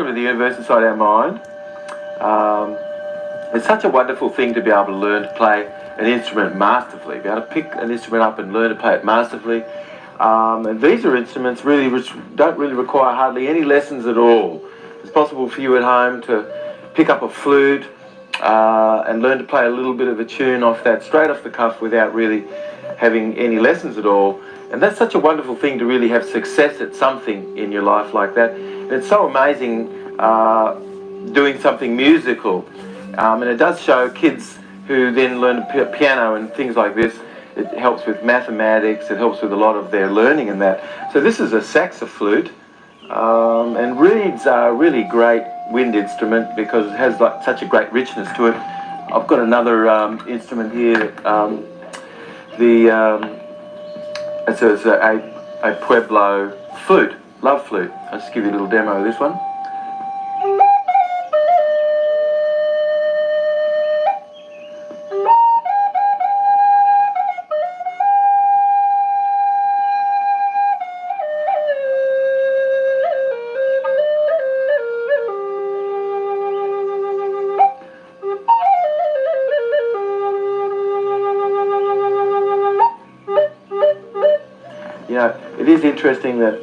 children of the universe inside our mind. It's such a wonderful thing to be able to learn to play an instrument masterfully, be able to pick an instrument up and learn to play it masterfully. And these are instruments really which don't really require hardly any lessons at all. It's possible for you at home to pick up a flute and learn to play a little bit of a tune off that straight off the cuff without really having any lessons at all. And that's such a wonderful thing to really have success at something in your life like that. And it's so amazing doing something musical. And it does show kids who then learn piano and things like this. It helps with mathematics, it helps with a lot of their learning and that. So this is a saxoflute, and reeds are a really great wind instrument because it has like such a great richness to it. I've got another instrument here. It's a Pueblo flute, love flute. I'll just give you a little demo of this one. You know, it is interesting that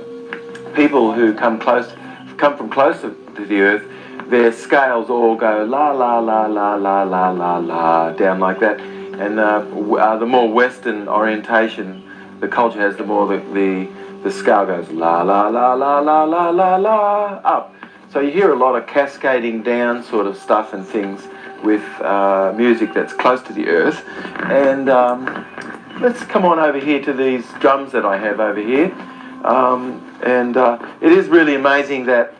people who come from closer to the earth, their scales all go la la la la la la la la down like that, and the more Western orientation the culture has, the more the scale goes la la la la la la la la up. So you hear a lot of cascading down sort of stuff and things with music that's close to the earth. And let's come on over here to these drums that I have over here. It is really amazing that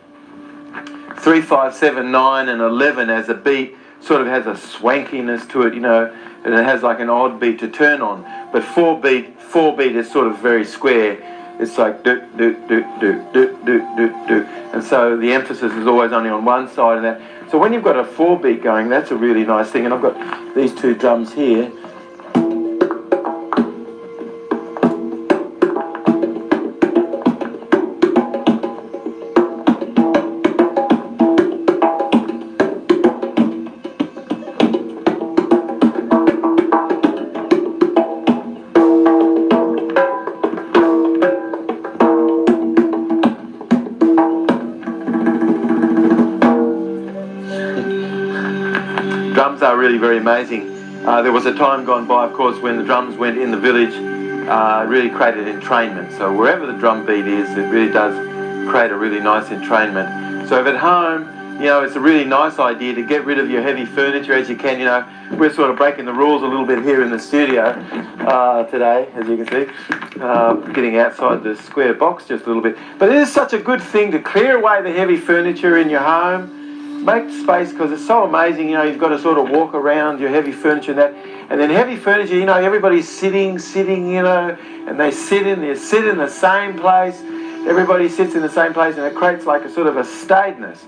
3, 5, 7, 9 and 11 as a beat sort of has a swankiness to it, you know, and it has like an odd beat to turn on. But 4 beat is sort of very square. It's like do do do do do do do do, and so the emphasis is always only on one side of that. So when you've got a 4 beat going, that's a really nice thing. And I've got these 2 drums here. Drums are really very amazing. There was a time gone by, of course, when the drums went in the village, really created entrainment. So wherever the drum beat is, it really does create a really nice entrainment. So if at home, you know, it's a really nice idea to get rid of your heavy furniture as you can. You know, we're sort of breaking the rules a little bit here in the studio today, as you can see, getting outside the square box just a little bit. But it is such a good thing to clear away the heavy furniture in your home. Make space, because it's so amazing, you know, you've got to sort of walk around your heavy furniture and that. And then heavy furniture, you know, everybody's sitting, you know, and they sit in the same place. Everybody sits in the same place, and it creates like a sort of a staidness.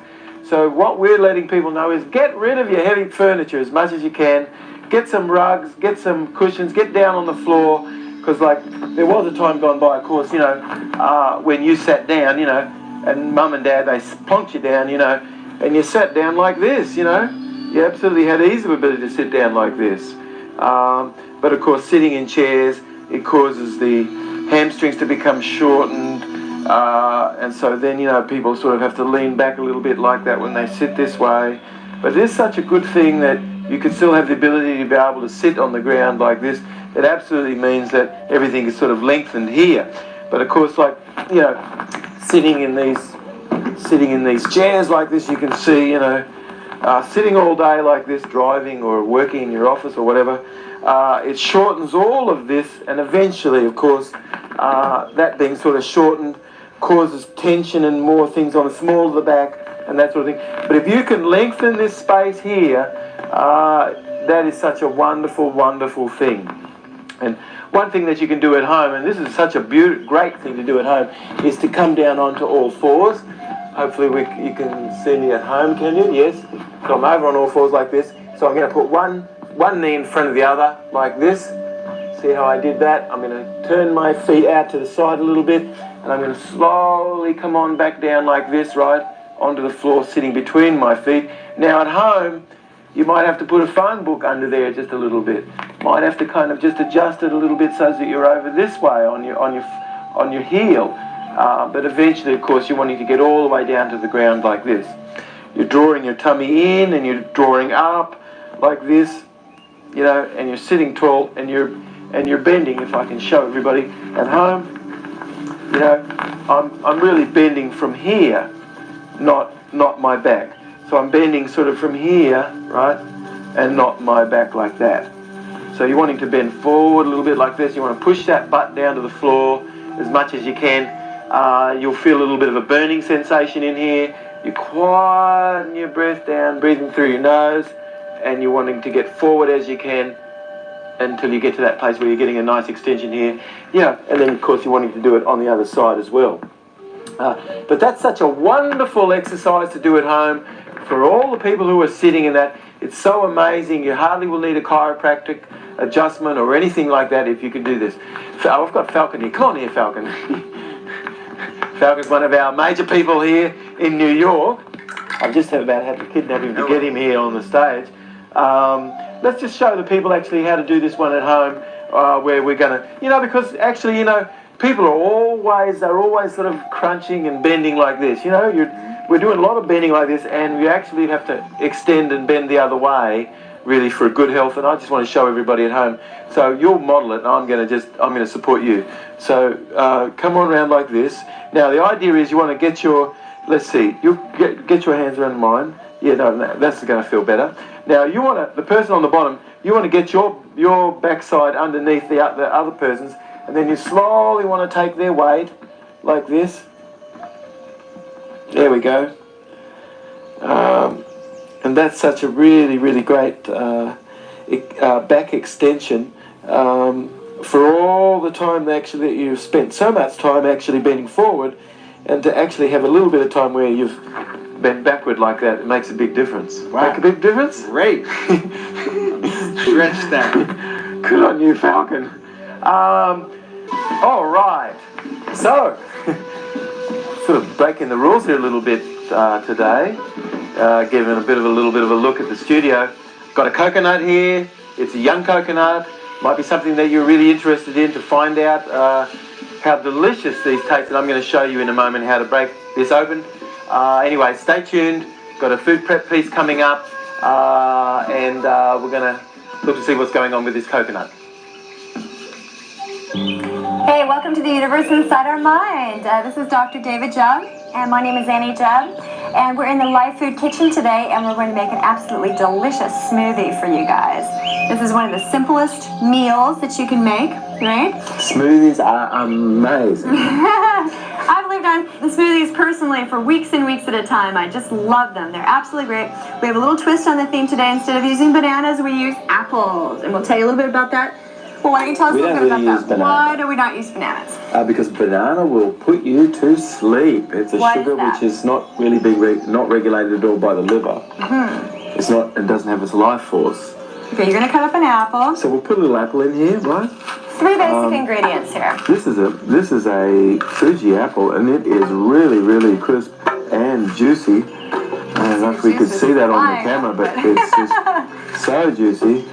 So what we're letting people know is get rid of your heavy furniture as much as you can. Get some rugs, get some cushions, get down on the floor. Because like there was a time gone by, of course, you know, when you sat down, you know, and mum and dad, they plonked you down, you know, and you sat down like this, you know. You absolutely had ease of ability to sit down like this. But of course, sitting in chairs, it causes the hamstrings to become shortened. And so then, you know, people sort of have to lean back a little bit like that when they sit this way. But it is such a good thing that you can still have the ability to be able to sit on the ground like this. It absolutely means that everything is sort of lengthened here. But of course, like, you know, sitting in these chairs like this, you can see, you know, sitting all day like this, driving or working in your office or whatever, it shortens all of this, and eventually, of course, that being sort of shortened causes tension and more things on the small of the back and that sort of thing. But if you can lengthen this space here, that is such a wonderful, wonderful thing. And one thing that you can do at home, and this is such a great thing to do at home, is to come down onto all fours. Hopefully you can see me at home, can you? Yes. So I'm over on all fours like this. So I'm going to put one knee in front of the other like this. See how I did that? I'm going to turn my feet out to the side a little bit, and I'm going to slowly come on back down like this, right? onto the floor, sitting between my feet. Now at home, you might have to put a phone book under there just a little bit. Might have to kind of just adjust it a little bit so that you're over this way on your heel. But eventually, of course, you're wanting to get all the way down to the ground like this. You're drawing your tummy in and you're drawing up like this, you know, and you're sitting tall and you're bending. If I can show everybody at home, you know, I'm really bending from here, not my back. So I'm bending sort of from here, right, and not my back like that. So you're wanting to bend forward a little bit like this. You want to push that butt down to the floor as much as you can. You'll feel a little bit of a burning sensation in here. You quieten your breath down, breathing through your nose, and you're wanting to get forward as you can until you get to that place where you're getting a nice extension here. Yeah, and then of course you're wanting to do it on the other side as well. But that's such a wonderful exercise to do at home for all the people who are sitting in that. It's so amazing. You hardly will need a chiropractic adjustment or anything like that if you can do this. I've got Falcon here. Come on here, Falcon. Falcon's one of our major people here in New York. I've just about had to kidnap him to get him here on the stage. Let's just show the people actually how to do this one at home, where we're going to, you know, because actually, you know, people are always sort of crunching and bending like this. You know, we're doing a lot of bending like this, and you actually have to extend and bend the other way, really, for good health. And I just want to show everybody at home. So you'll model it, and I'm going to support you. So come on around like this. Now the idea is you want to get your, let's see, you get your hands around mine. Yeah, no, that's going to feel better. Now you want to, the person on the bottom, you want to get your backside underneath the other person's. And then you slowly want to take their weight, like this. There we go. And that's such a really, really great back extension for all the time actually that you've spent so much time actually bending forward, and to actually have a little bit of time where you've bent backward like that, it makes a big difference. Wow. Make a big difference? Great. Stretch that. Good on you, Falcon. All right, so sort of breaking the rules here a little bit today, giving a little bit of a look at the studio. Got a coconut here. It's a young coconut. Might be something that you're really interested in to find out how delicious these taste. And I'm going to show you in a moment how to break this open. Anyway, stay tuned. Got a food prep piece coming up, and we're going to look to see what's going on with this coconut. Hey, welcome to the Universe Inside Our Mind. This is Dr. David Jubb, and my name is Annie Jubb, and we're in the live food kitchen today, and we're going to make an absolutely delicious smoothie for you guys. This is one of the simplest meals that you can make, right? Smoothies are amazing. I've lived on the smoothies personally for weeks and weeks at a time. I just love them. They're absolutely great. We have a little twist on the theme today. Instead of using bananas, we use apples, and we'll tell you a little bit about that. Well, why don't you tell us a little bit about that? Why do we not use bananas? Because banana will put you to sleep. It's a sugar which is not really being not regulated at all by the liver. Mm-hmm. It's not. It doesn't have its life force. Okay, you're going to cut up an apple. So we'll put a little apple in here, right? 3 basic ingredients here. This is a Fuji apple, and it is really, really crisp and juicy. I don't know if we could see that on the camera, but it's just so juicy.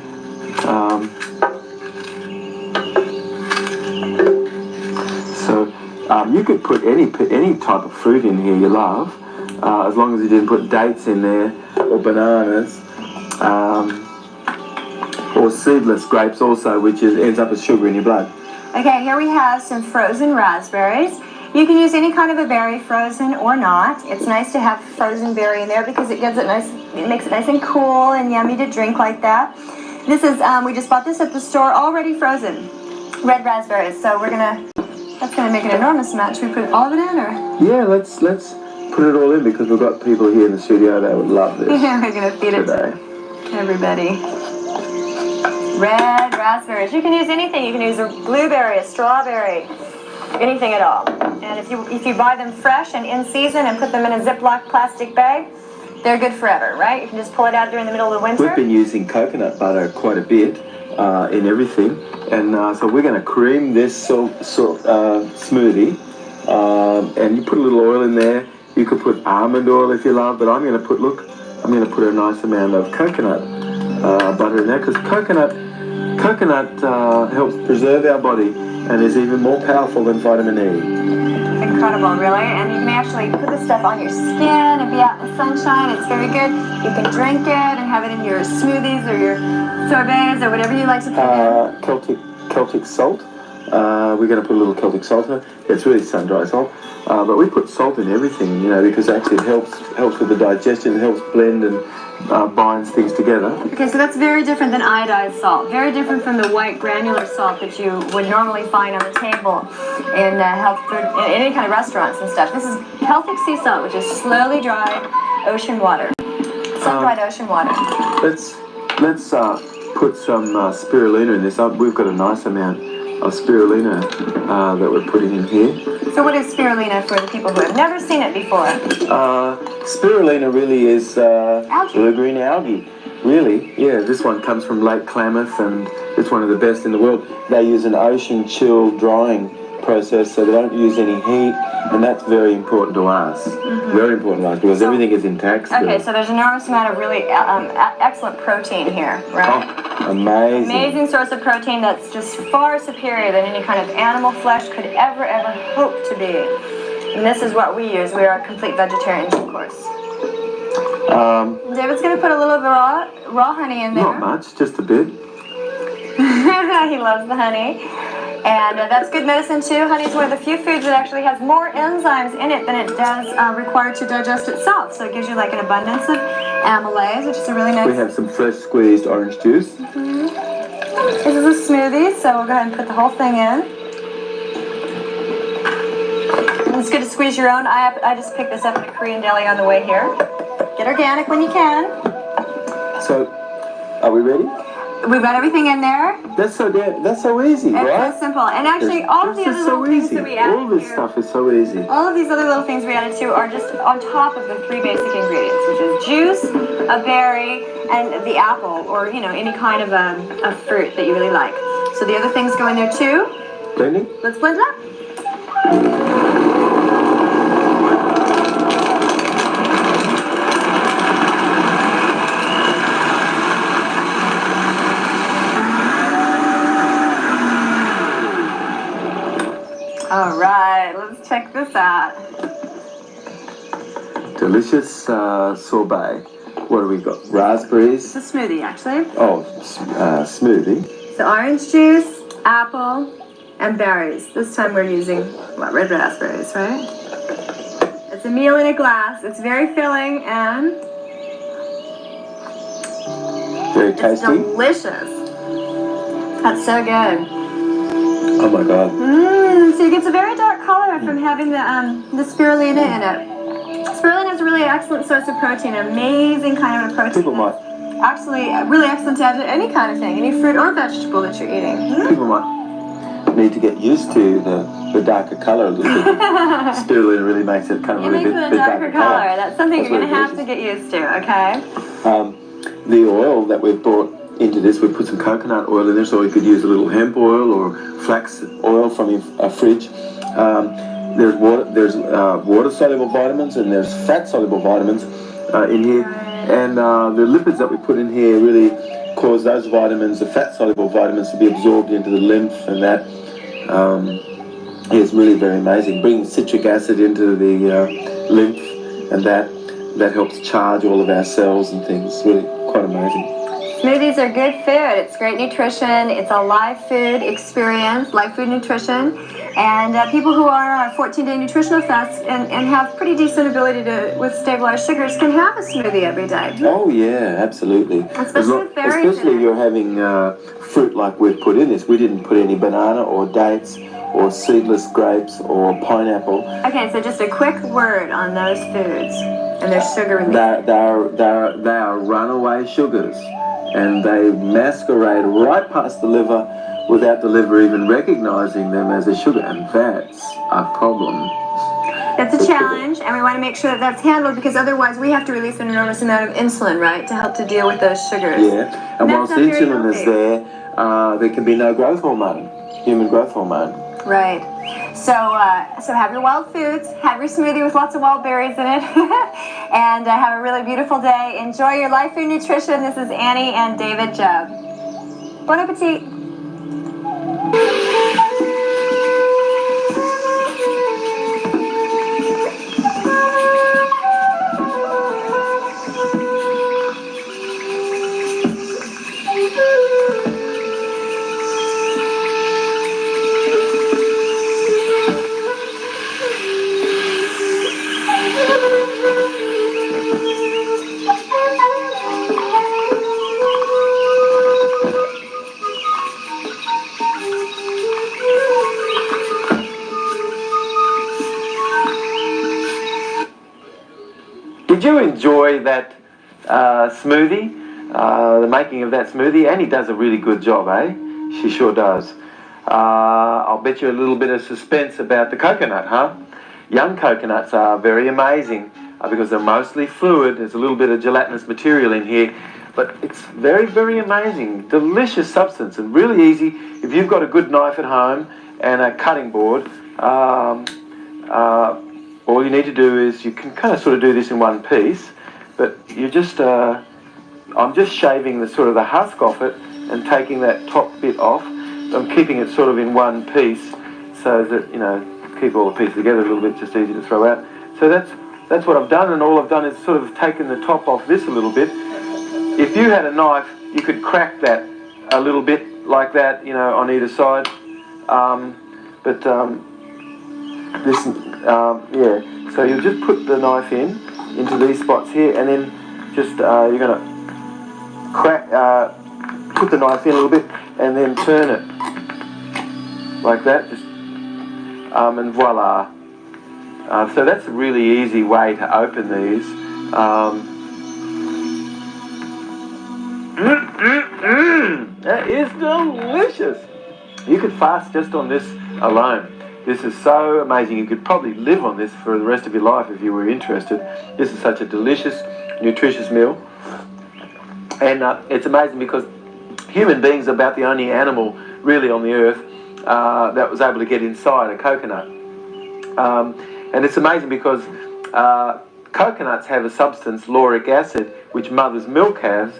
You could put any type of fruit in here you love, as long as you didn't put dates in there, or bananas, or seedless grapes also, which ends up as sugar in your blood. Okay, here we have some frozen raspberries. You can use any kind of a berry, frozen or not. It's nice to have frozen berry in there because it makes it nice and cool and yummy to drink like that. This is, we just bought this at the store, already frozen, red raspberries. So that's gonna make an enormous amount. Should we put all of it in, or? Yeah, let's put it all in because we've got people here in the studio that would love this. Yeah, we're gonna feed it to everybody. Red raspberries. You can use anything. You can use a blueberry, a strawberry, anything at all. And if you buy them fresh and in season and put them in a Ziploc plastic bag, they're good forever, right? You can just pull it out during the middle of the winter. We've been using coconut butter quite a bit in everything, and so we're going to cream this smoothie, and you put a little oil in there, You could put almond oil if you love, but I'm going to put a nice amount of coconut butter in there, because coconut helps preserve our body and is even more powerful than vitamin E. Incredible, really. And you can actually put this stuff on your skin and be out in the sunshine. It's very good. You can drink it and have it in your smoothies or your sorbets or whatever you like to put in. Celtic salt. We're going to put a little Celtic salt in it. It's really sun-dried salt. But we put salt in everything, because actually it helps with the digestion, it helps blend and binds things together. Okay, so that's very different than iodized salt. Very different from the white granular salt that you would normally find on the table in health food, in any kind of restaurants and stuff. This is Celtic sea salt, which is slowly dried ocean water, sun-dried ocean water. Let's put some spirulina in this. We've got a nice amount of spirulina that we're putting in here. So what is spirulina for the people who have never seen it before? Spirulina really is blue-green algae. Really, yeah. This one comes from Lake Klamath, and it's one of the best in the world. They use an ocean chill drying process, so they don't use any heat, and that's very important to us. Very important to us, because everything is intact still. Okay, so there's an enormous amount of really excellent protein here, right? Oh, amazing. Amazing source of protein that's just far superior than any kind of animal flesh could ever hope to be. And this is what we use. We are complete vegetarians, of course. David's going to put a little bit of raw honey in there. Not much, just a bit. He loves the honey. And that's good medicine too. Honey is one of the few foods that actually has more enzymes in it than it does required to digest itself. So it gives you like an abundance of amylase, which is a really nice... We have some fresh squeezed orange juice. This is a smoothie, so we'll go ahead and put the whole thing in. And it's good to squeeze your own. I just picked this up at a Korean deli on the way here. Get organic when you can. So, are we ready? We've got everything in there. That's so easy, right? It's so simple. And actually, all of the other little things that we added all this stuff is so easy. All of these other little things we added to are just on top of the three basic ingredients, which is juice, a berry, and the apple, or any kind of a fruit that you really like. So the other things go in there too. Blending? Let's blend it up. All right, let's check this out. Delicious sorbet. What do we got? Raspberries. It's a smoothie, actually. Oh, smoothie. So orange juice, apple, and berries. This time we're using, red raspberries, right? It's a meal in a glass. It's very filling and... Very tasty. It's delicious. That's so good. Oh my God. So it gets a very dark color from having the spirulina in it. Spirulina is a really excellent source of protein, amazing kind of a protein. People might. Actually, really excellent to add to any kind of thing, any fruit or vegetable that you're eating. People might need to get used to the darker color a little bit. Spirulina really makes it kind of It a bit makes it a darker color. That's something That's you're going to have delicious. to get used to, okay? The oil that we've brought into this, we put some coconut oil in there, so we could use a little hemp oil or flax oil from a fridge. There's water-soluble vitamins and there's fat-soluble vitamins in here, and the lipids that we put in here really cause those vitamins, the fat-soluble vitamins, to be absorbed into the lymph, and that is really very amazing. Bringing citric acid into the lymph, and that helps charge all of our cells and things. Really quite amazing. Smoothies are good food. It's great nutrition. It's a live food experience, live food nutrition. And people who are on a 14-day nutritional fast and have pretty decent ability to stabilize sugars can have a smoothie every day. Oh yeah, absolutely. Especially with berries in Especially it. you're having fruit like we've put in this. We didn't put any banana or dates or seedless grapes or pineapple. Okay, so just a quick word on those foods and their sugar release. They are runaway sugars, and they masquerade right past the liver without the liver even recognizing them as a sugar, and that's a problem. It's a challenge, and we want to make sure that that's handled, because otherwise we have to release an enormous amount of insulin, right, to help to deal with those sugars. Yeah, and That's whilst not very insulin is healthy. there can be no growth hormone, human growth hormone. Right. So have your wild foods, have your smoothie with lots of wild berries in it, and have a really beautiful day. Enjoy your life food nutrition. This is Annie and David Jubb. Bon appetit. Did you enjoy that smoothie? The making of that smoothie? Annie does a really good job, eh? She sure does. I'll bet you a little bit of suspense about the coconut, huh? Young coconuts are very amazing because they're mostly fluid. There's a little bit of gelatinous material in here, but it's very, very amazing. Delicious substance and really easy. If you've got a good knife at home and a cutting board, all you need to do is, you can kind of sort of do this in one piece, but you just, I'm just shaving the sort of the husk off it and taking that top bit off. I'm keeping it sort of in one piece so that, you know, keep all the pieces together a little bit, just easy to throw out. So that's what I've done, and all I've done is sort of taken the top off this a little bit. If you had a knife, you could crack that a little bit like that, you know, on either side. Yeah, so you'll just put the knife into these spots here, and then just, you're going to crack, put the knife in a little bit, and then turn it like that, just, and voila. So that's a really easy way to open these. That is delicious. You could fast just on this alone. This is so amazing. You could probably live on this for the rest of your life if you were interested. This is such a delicious, nutritious meal. And it's amazing because human beings are about the only animal really on the earth that was able to get inside a coconut. And it's amazing because coconuts have a substance, lauric acid, which mother's milk has,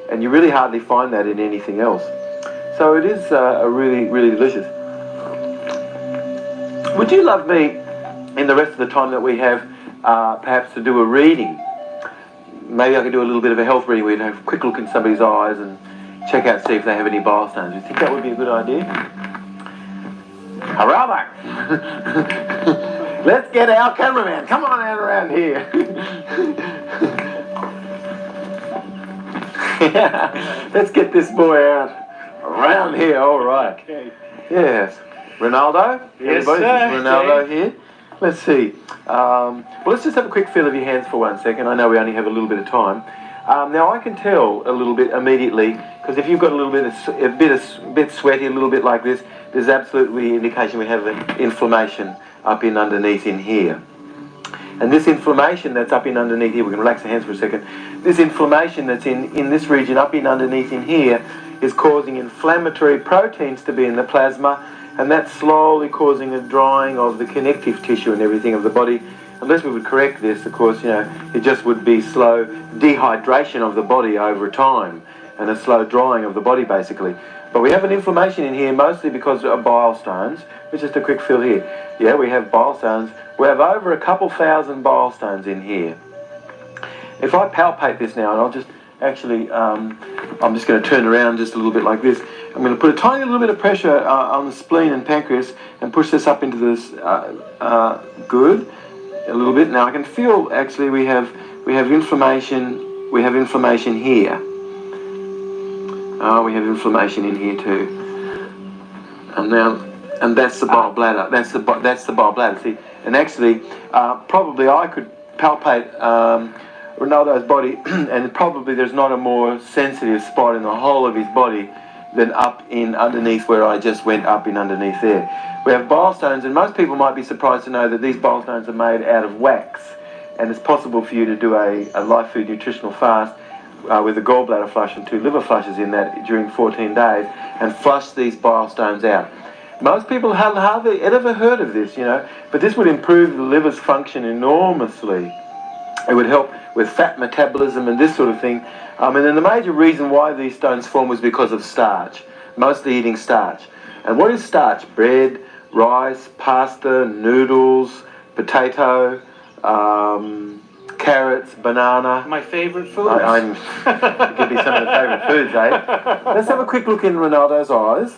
and you really hardly find that in anything else. So it is a really, really delicious. Would you love me, in the rest of the time that we have, perhaps to do a reading? Maybe I could do a little bit of a health reading. We'd have a quick look in somebody's eyes and check out, see if they have any bile stones. Do you think that would be a good idea? Hurrah! Let's get our cameraman. Come on out around here. Let's get this boy out around here. All right. Okay. Yes. Ronaldo? Yes, everybody? sir. Ronaldo here. Let's see. Well, let's just have a quick feel of your hands for 1 second. I know we only have a little bit of time. Now I can tell a little bit immediately, because if you've got a little bit of, a bit sweaty, a little bit like this, there's absolutely indication we have an inflammation up in underneath in here. And this inflammation that's up in underneath here, we can relax the hands for a second. This inflammation that's in this region up in underneath in here is causing inflammatory proteins to be in the plasma, and that's slowly causing a drying of the connective tissue and everything of the body. Unless we would correct this, of course, you know, it just would be slow dehydration of the body over time and a slow drying of the body, basically. But we have an inflammation in here mostly because of bile stones. It's just a quick fill here. Yeah, we have bile stones. We have over a couple thousand bile stones in here. If I palpate this now, and I'll just actually, I'm just going to turn around just a little bit like this. I'm going to put a tiny little bit of pressure on the spleen and pancreas and push this up into this, good, a little bit. Now I can feel actually we have inflammation. We have inflammation here. We have inflammation in here too. And that's the bile bladder. That's the bile bladder. See, and actually, probably I could palpate Ronaldo's body, and probably there's not a more sensitive spot in the whole of his body than up in underneath where I just went up in underneath there. We have bile stones, and most people might be surprised to know that these bile stones are made out of wax, and it's possible for you to do a life food nutritional fast with a gallbladder flush and 2 liver flushes in that during 14 days and flush these bile stones out. Most people have hardly ever heard of this, you know, but this would improve the liver's function enormously. It would help with fat metabolism and this sort of thing. And then the major reason why these stones form was because of starch, mostly eating starch. And what is starch? Bread, rice, pasta, noodles, potato, carrots, banana. My favorite foods. It could be some of the favourite foods, eh? Let's have a quick look in Ronaldo's eyes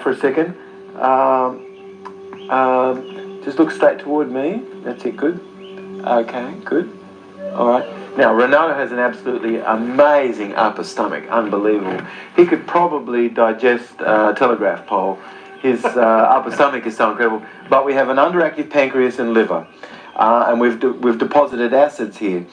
for a second. Just look straight toward me. That's it, good. Okay, good. All right. Now, Ronaldo has an absolutely amazing upper stomach. Unbelievable. He could probably digest a telegraph pole. His upper stomach is so incredible. But we have an underactive pancreas and liver. And we've deposited acids here.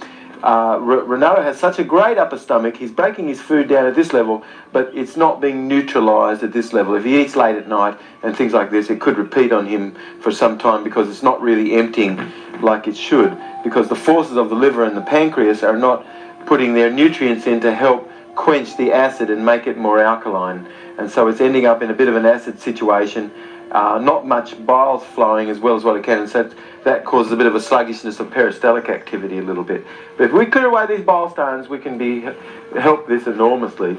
Ronaldo has such a great upper stomach, he's breaking his food down at this level, but it's not being neutralised at this level. If he eats late at night and things like this, it could repeat on him for some time because it's not really emptying like it should, because the forces of the liver and the pancreas are not putting their nutrients in to help quench the acid and make it more alkaline. And so it's ending up in a bit of an acid situation. Not much bile's flowing as well as what it can, and so that causes a bit of a sluggishness of peristaltic activity a little bit. But if we clear away these bile stones, we can help this enormously.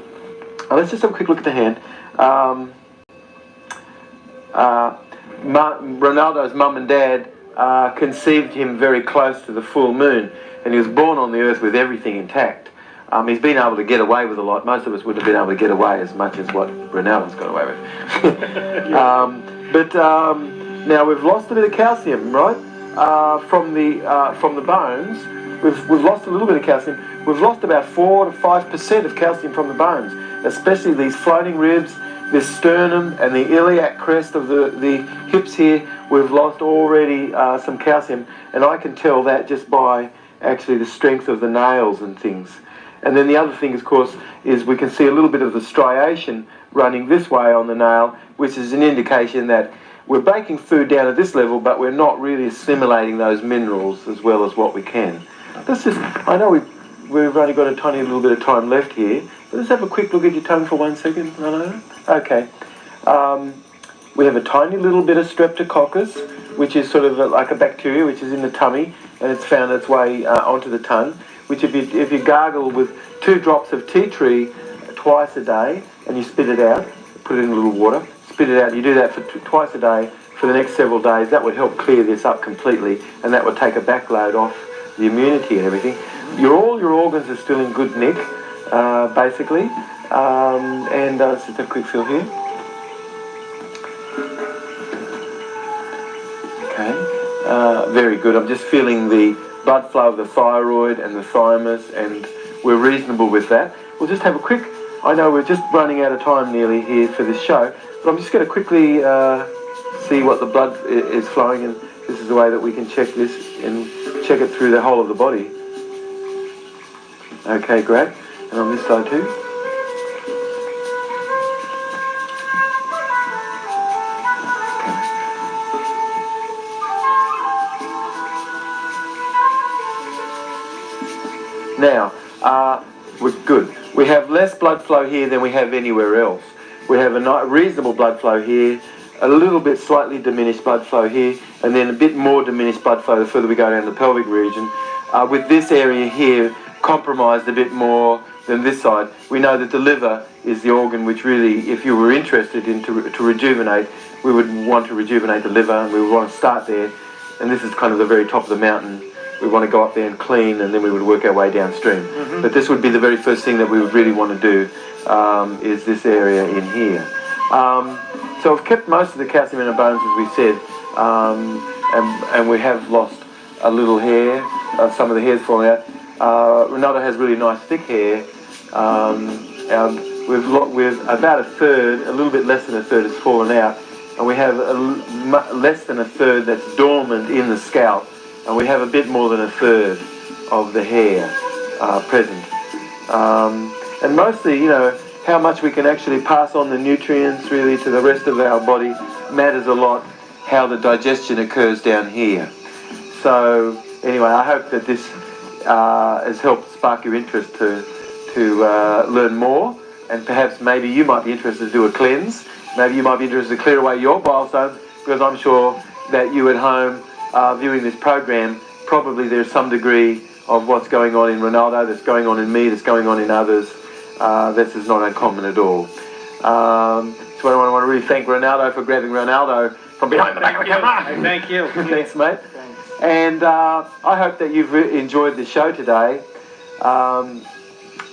Let's just have a quick look at the hand. Ronaldo's mum and dad conceived him very close to the full moon, and he was born on the earth with everything intact. He's been able to get away with a lot. Most of us wouldn't have been able to get away as much as what Ronaldo's got away with. But now we've lost a bit of calcium, right? From the bones. We've lost a little bit of calcium. We've lost about 4 to 5% of calcium from the bones, especially these floating ribs, this sternum, and the iliac crest of the hips here. We've lost already some calcium, and I can tell that just by actually the strength of the nails and things. And then the other thing, of course, is we can see a little bit of the striation running this way on the nail, which is an indication that we're breaking food down at this level, but we're not really assimilating those minerals as well as what we can. I know we've only got a tiny little bit of time left here, but let's have a quick look at your tongue for 1 second. Okay. We have a tiny little bit of streptococcus, which is sort of like a bacteria which is in the tummy, and it's found its way onto the tongue, which if you gargle with 2 drops of tea tree twice a day, and you spit it out, put it in a little water, spit it out, you do that for twice a day for the next several days, that would help clear this up completely, and that would take a backload off the immunity and everything. All your organs are still in good nick, basically, and let's just have a quick feel here. Okay, very good. I'm just feeling the blood flow of the thyroid and the thymus, and we're reasonable with that. We'll just have a quick, I know we're just running out of time nearly here for this show, but I'm just going to quickly see what the blood is flowing, and this is the way that we can check this and check it through the whole of the body. Okay, great. And on this side too. Now, we're good. We have less blood flow here than we have anywhere else. We have a reasonable blood flow here, a little bit slightly diminished blood flow here, and then a bit more diminished blood flow the further we go down the pelvic region. With this area here compromised a bit more than this side, we know that the liver is the organ which really, if you were interested in to rejuvenate, we would want to rejuvenate the liver, and we would want to start there. And this is kind of the very top of the mountain. We want to go up there and clean, and then we would work our way downstream. Mm-hmm. But this would be the very first thing that we would really want to do, is this area in here. So we've kept most of the calcium in our bones, as we said, and we have lost a little hair. Some of the hair's falling out. Ronaldo has really nice thick hair. We've about a third, a little bit less than a third has fallen out, and we have less than a third that's dormant in the scalp, and we have a bit more than a third of the hair present. And mostly, you know, how much we can actually pass on the nutrients really to the rest of our body matters a lot, how the digestion occurs down here. So anyway, I hope that this has helped spark your interest to learn more and perhaps maybe you might be interested to do a cleanse. Maybe you might be interested to clear away your bile stones, because I'm sure that you at home viewing this program, probably there's some degree of what's going on in Ronaldo, that's going on in me, that's going on in others. This is not uncommon at all. So I want to really thank Ronaldo for grabbing Ronaldo from behind the back of the camera. Hey, thank you. Thanks, mate. And I hope that you've enjoyed the show today.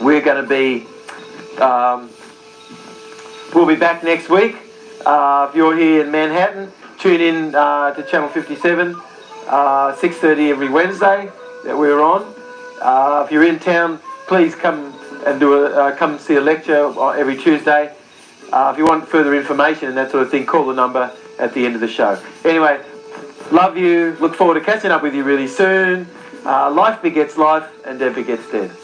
We're going to be, we'll be back next week. If you're here in Manhattan, tune in to Channel 57, 6:30 every Wednesday that we're on. If you're in town, please come and come see a lecture every Tuesday. If you want further information and that sort of thing, call the number at the end of the show. Anyway, love you. Look forward to catching up with you really soon. Life begets life, and death begets death.